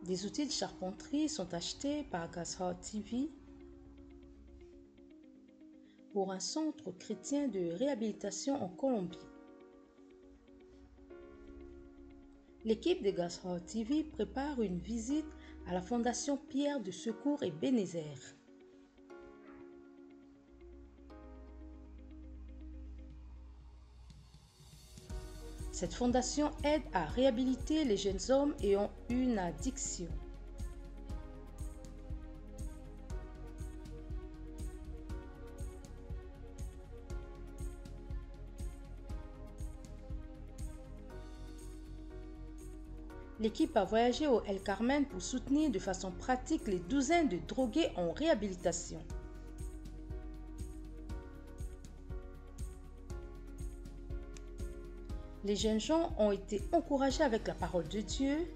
Des outils de charpenterie sont achetés par Gazhar TV pour un centre chrétien de réhabilitation en Colombie. L'équipe de Gazhar TV prépare une visite à la Fondation Pierre de Secours et Bénézère. Cette fondation aide à réhabiliter les jeunes hommes ayant une addiction. L'équipe a voyagé au El Carmen pour soutenir de façon pratique les douzaines de drogués en réhabilitation. Les jeunes gens ont été encouragés avec la parole de Dieu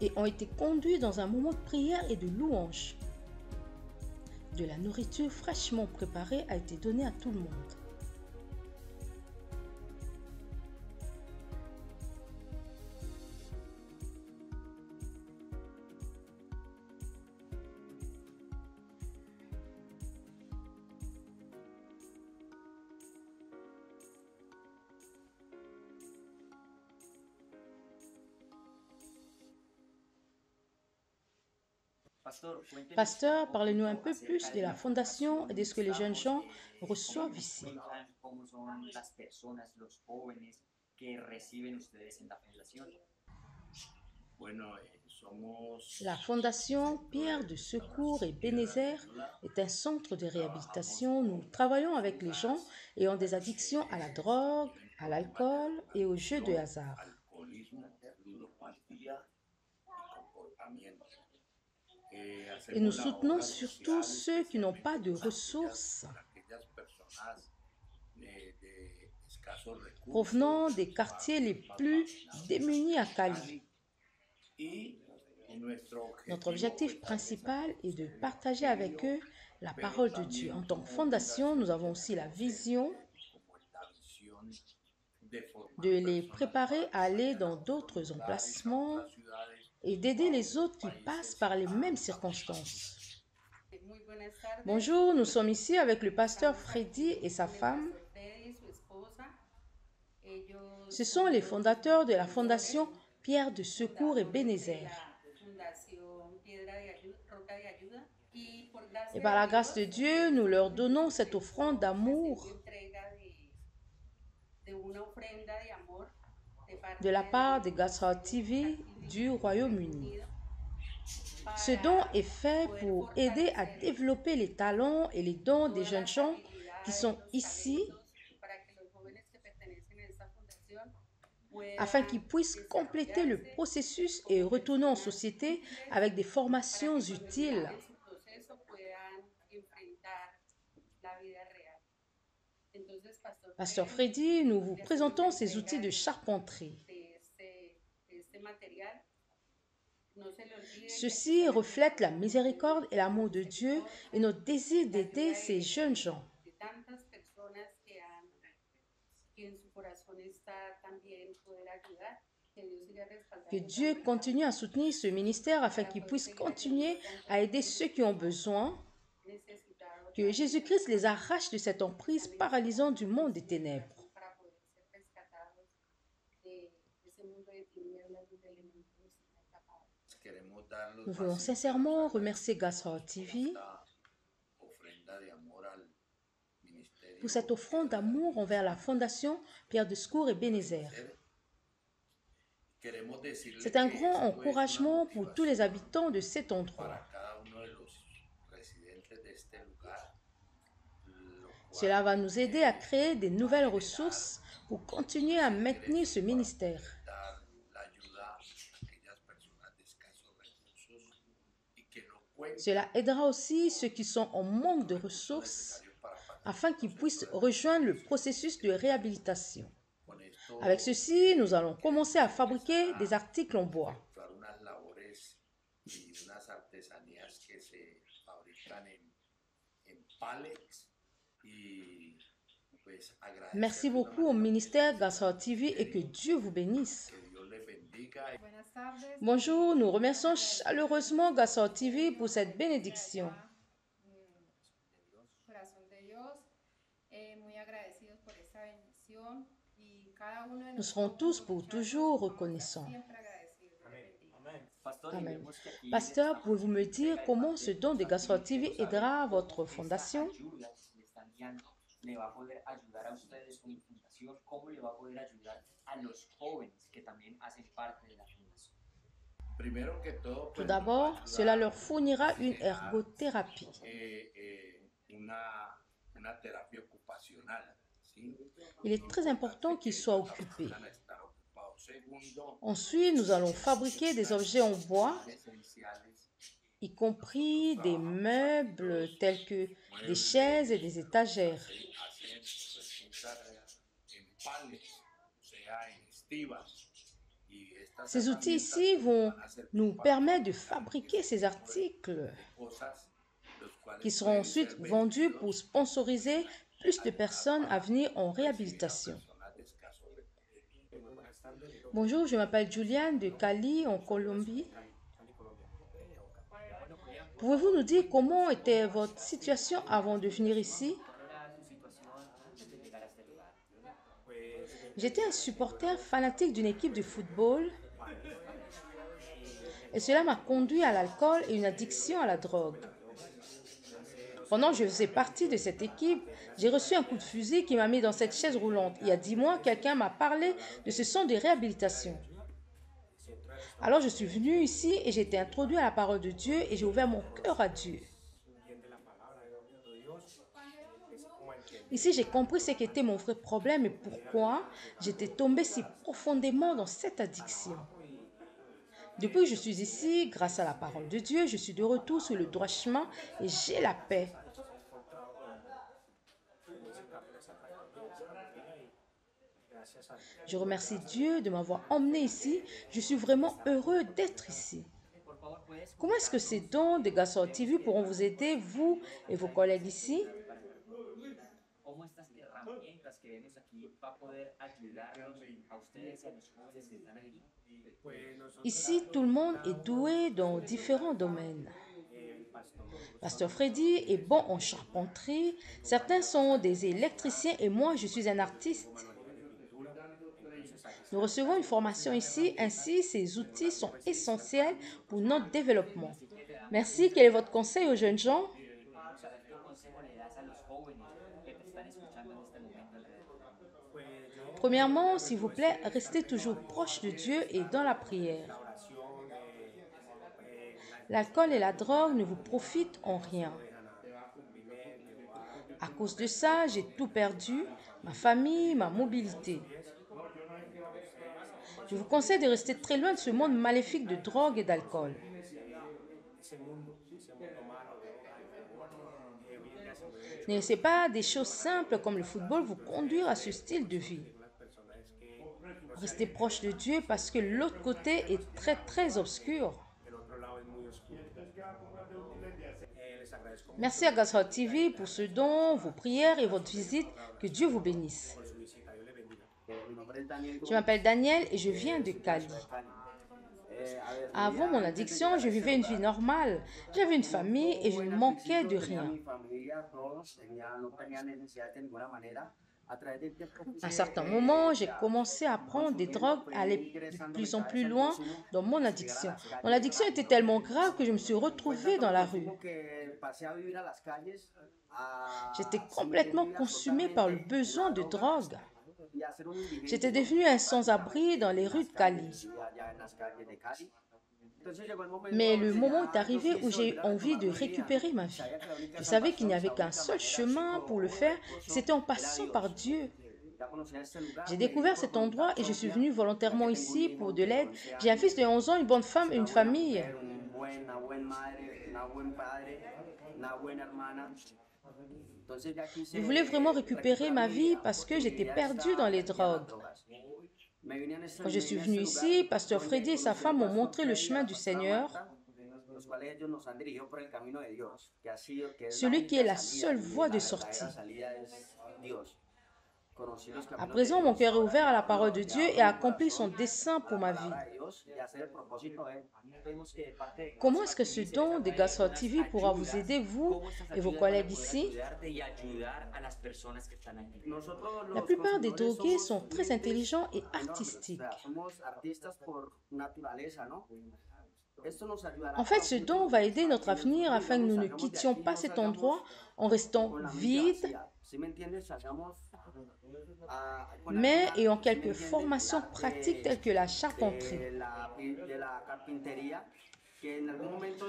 et ont été conduits dans un moment de prière et de louange. De la nourriture fraîchement préparée a été donnée à tout le monde. Pasteur, parlez-nous un peu plus de la fondation et de ce que les jeunes gens reçoivent ici. La Fondation Pierre de Secours et Bénézère est un centre de réhabilitation. Nous travaillons avec les gens ayant des addictions à la drogue, à l'alcool et aux jeux de hasard. Et nous soutenons surtout ceux qui n'ont pas de ressources provenant des quartiers les plus démunis à Cali. Notre objectif principal est de partager avec eux la parole de Dieu. En tant que fondation, nous avons aussi la vision de les préparer à aller dans d'autres emplacements et d'aider les autres qui passent par les mêmes circonstances. Bonjour, nous sommes ici avec le pasteur Freddy et sa femme. Ce sont les fondateurs de la Fondation Pierre de Secours et Bénézère. Et par la grâce de Dieu, nous leur donnons cette offrande d'amour de la part de Gazhar TV du Royaume-Uni. Ce don est fait pour aider à développer les talents et les dons des jeunes gens qui sont ici afin qu'ils puissent compléter le processus et retourner en société avec des formations utiles. Pasteur Freddy, nous vous présentons ces outils de charpenterie. Ceci reflète la miséricorde et l'amour de Dieu et notre désir d'aider ces jeunes gens. Que Dieu continue à soutenir ce ministère afin qu'il puisse continuer à aider ceux qui ont besoin. Que Jésus-Christ les arrache de cette emprise paralysante du monde des ténèbres. Nous voulons sincèrement remercier Gazhar TV pour cette offrande d'amour envers la Fondation Pierre de Secours et Bénézère. C'est un grand encouragement pour tous les habitants de cet endroit. Cela va nous aider à créer des nouvelles ressources pour continuer à maintenir ce ministère. Cela aidera aussi ceux qui sont en manque de ressources afin qu'ils puissent rejoindre le processus de réhabilitation. Avec ceci, nous allons commencer à fabriquer des articles en bois. Merci beaucoup au ministère Gazhar TV et que Dieu vous bénisse. Bonjour, nous remercions chaleureusement Gassor TV pour cette bénédiction. Nous serons tous pour toujours reconnaissants. Amen. Pasteur, pouvez-vous me dire comment ce don de Gassor TV aidera votre fondation? Tout d'abord, cela leur fournira une ergothérapie. Il est très important qu'ils soient occupés. Ensuite, nous allons fabriquer des objets en bois, y compris des meubles tels que des chaises et des étagères. Ces outils ici vont nous permettre de fabriquer ces articles qui seront ensuite vendus pour sponsoriser plus de personnes à venir en réhabilitation. Bonjour, je m'appelle Juliane de Cali, en Colombie. Pouvez-vous nous dire comment était votre situation avant de venir ici? J'étais un supporter fanatique d'une équipe de football et cela m'a conduit à l'alcool et une addiction à la drogue. Pendant que je faisais partie de cette équipe, j'ai reçu un coup de fusil qui m'a mis dans cette chaise roulante. Il y a 10 mois, quelqu'un m'a parlé de ce centre de réhabilitation. Alors je suis venu ici et j'ai été introduit à la parole de Dieu et j'ai ouvert mon cœur à Dieu. Ici, j'ai compris ce qu'était mon vrai problème et pourquoi j'étais tombé si profondément dans cette addiction. Depuis que je suis ici, grâce à la parole de Dieu, je suis de retour sur le droit chemin et j'ai la paix. Je remercie Dieu de m'avoir emmené ici. Je suis vraiment heureux d'être ici. Comment est-ce que ces dons de Gassor TV pourront vous aider, vous et vos collègues ici? Ici, tout le monde est doué dans différents domaines. Pasteur Freddy est bon en charpenterie, certains sont des électriciens et moi, je suis un artiste. Nous recevons une formation ici, ainsi ces outils sont essentiels pour notre développement. Merci. Quel est votre conseil aux jeunes gens? Premièrement, s'il vous plaît, restez toujours proche de Dieu et dans la prière. L'alcool et la drogue ne vous profitent en rien. À cause de ça, j'ai tout perdu, ma famille, ma mobilité. Je vous conseille de rester très loin de ce monde maléfique de drogue et d'alcool. Ne laissez pas des choses simples comme le football vous conduire à ce style de vie. Restez proche de Dieu parce que l'autre côté est très très obscur. Merci à Gassor TV pour ce don, vos prières et votre visite. Que Dieu vous bénisse. Je m'appelle Daniel et je viens de Cali. Avant mon addiction, je vivais une vie normale. J'avais une famille et je ne manquais de rien. À un certain moment, j'ai commencé à prendre des drogues, à aller de plus en plus loin dans mon addiction. Mon addiction était tellement grave que je me suis retrouvée dans la rue. J'étais complètement consumée par le besoin de drogue. J'étais devenue un sans-abri dans les rues de Cali. Mais le moment est arrivé où j'ai eu envie de récupérer ma vie. Je savais qu'il n'y avait qu'un seul chemin pour le faire, c'était en passant par Dieu. J'ai découvert cet endroit et je suis venue volontairement ici pour de l'aide. J'ai un fils de 11 ans, une bonne femme et une famille. Je voulais vraiment récupérer ma vie parce que j'étais perdue dans les drogues. Quand je suis venue ici, Pasteur Freddy et sa femme m'ont montré le chemin du Seigneur, celui qui est la seule voie de sortie. À présent, mon cœur est ouvert à la parole de Dieu et a accompli son dessein pour ma vie. Comment est-ce que ce don de Gospel TV pourra vous aider, vous et vos collègues ici? La plupart des drogués sont très intelligents et artistiques. En fait, ce don va aider notre avenir afin que nous ne quittions pas cet endroit en restant vides, mais ayant quelques formations pratiques telles que la charpenterie.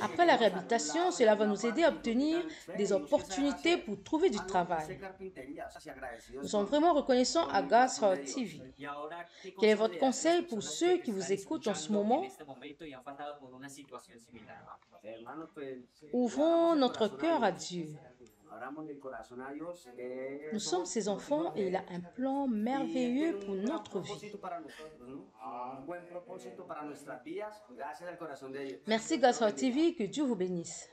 Après la réhabilitation, cela va nous aider à obtenir des opportunités pour trouver du travail. Nous sommes vraiment reconnaissants à Gospel TV. Quel est votre conseil pour ceux qui vous écoutent en ce moment? Ouvrons notre cœur à Dieu. Nous sommes ses enfants et il a un plan merveilleux pour notre vie. Merci Gospel TV, que Dieu vous bénisse.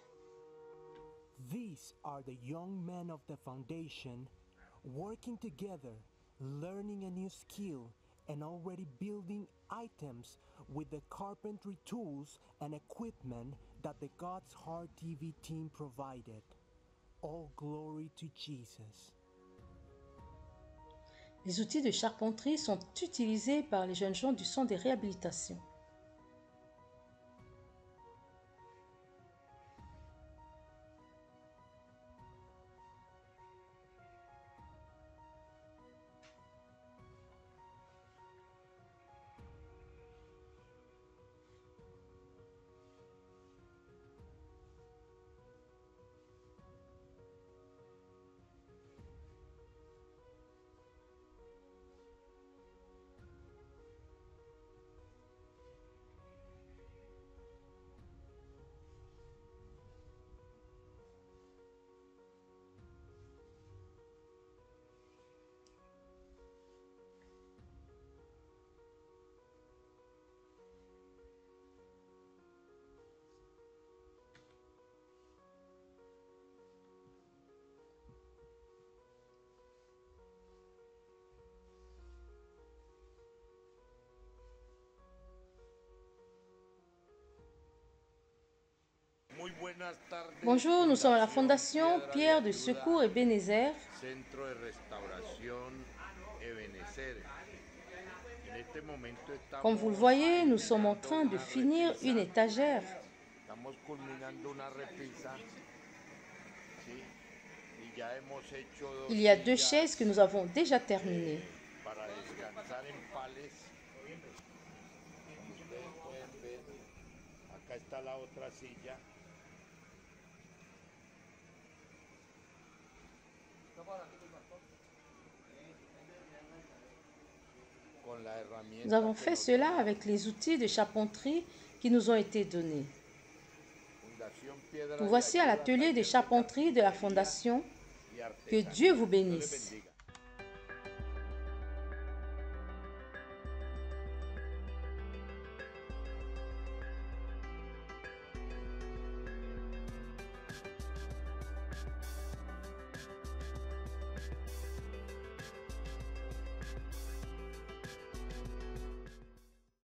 These are the young men of the foundation working together, learning a new skill, and already building items with the carpentry tools and equipment that the God's Heart TV team provided. All glory to Jesus. Les outils de charpenterie sont utilisés par les jeunes gens du centre de réhabilitation. Bonjour, nous sommes à la Fondation Pierre de Secours Ebenezer. Comme vous le voyez, nous sommes en train de finir une étagère. Il y a 2 chaises que nous avons déjà terminées. Nous avons fait cela avec les outils de charpenterie qui nous ont été donnés. Nous voici à l'atelier de charpenterie de la Fondation. Que Dieu vous bénisse.